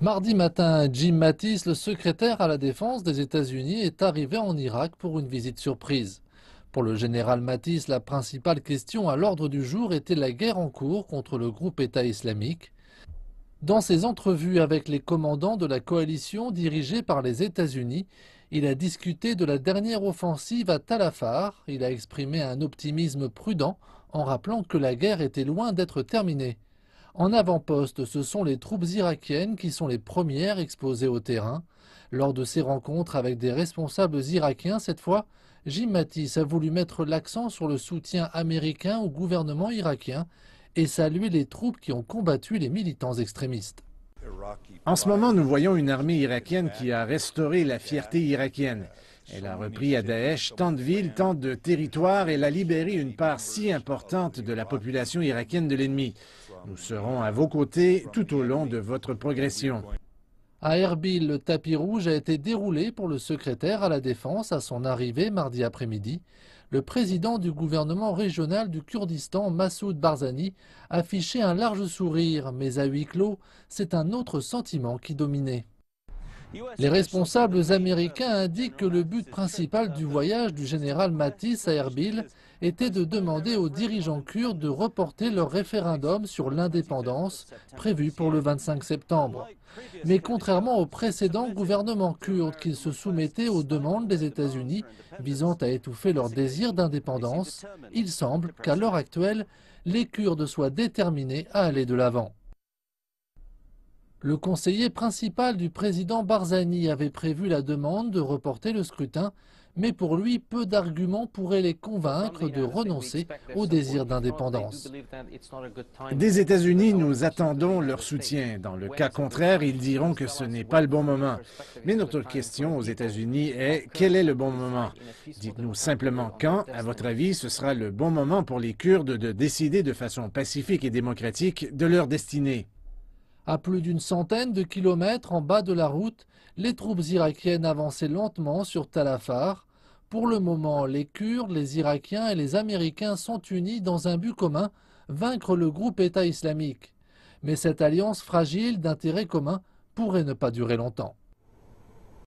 Mardi matin, Jim Mattis, le secrétaire à la défense des États-Unis, est arrivé en Irak pour une visite surprise. Pour le général Mattis, la principale question à l'ordre du jour était la guerre en cours contre le groupe État islamique. Dans ses entrevues avec les commandants de la coalition dirigée par les États-Unis, il a discuté de la dernière offensive à Tal Afar. Il a exprimé un optimisme prudent en rappelant que la guerre était loin d'être terminée. En avant-poste, ce sont les troupes irakiennes qui sont les premières exposées au terrain. Lors de ses rencontres avec des responsables irakiens, cette fois, Jim Mattis a voulu mettre l'accent sur le soutien américain au gouvernement irakien et saluer les troupes qui ont combattu les militants extrémistes. En ce moment, nous voyons une armée irakienne qui a restauré la fierté irakienne. Elle a repris à Daesh tant de villes, tant de territoires. Elle a libéré une part si importante de la population irakienne de l'ennemi. Nous serons à vos côtés tout au long de votre progression. À Erbil, le tapis rouge a été déroulé pour le secrétaire à la Défense à son arrivée mardi après-midi. Le président du gouvernement régional du Kurdistan, Massoud Barzani, affichait un large sourire, mais à huis clos, c'est un autre sentiment qui dominait. Les responsables américains indiquent que le but principal du voyage du général Mattis à Erbil était de demander aux dirigeants kurdes de reporter leur référendum sur l'indépendance prévu pour le 25 septembre. Mais contrairement au précédent gouvernement kurde qui se soumettait aux demandes des États-Unis visant à étouffer leur désir d'indépendance, il semble qu'à l'heure actuelle, les Kurdes soient déterminés à aller de l'avant. Le conseiller principal du président Barzani avait prévu la demande de reporter le scrutin, mais pour lui, peu d'arguments pourraient les convaincre de renoncer au désir d'indépendance. Des États-Unis, nous attendons leur soutien. Dans le cas contraire, ils diront que ce n'est pas le bon moment. Mais notre question aux États-Unis est quel est le bon moment? Dites-nous simplement quand, à votre avis, ce sera le bon moment pour les Kurdes de décider de façon pacifique et démocratique de leur destinée. À plus d'une centaine de kilomètres en bas de la route, les troupes irakiennes avançaient lentement sur Tal Afar. Pour le moment, les Kurdes, les Irakiens et les Américains sont unis dans un but commun, vaincre le groupe État islamique. Mais cette alliance fragile d'intérêts communs pourrait ne pas durer longtemps.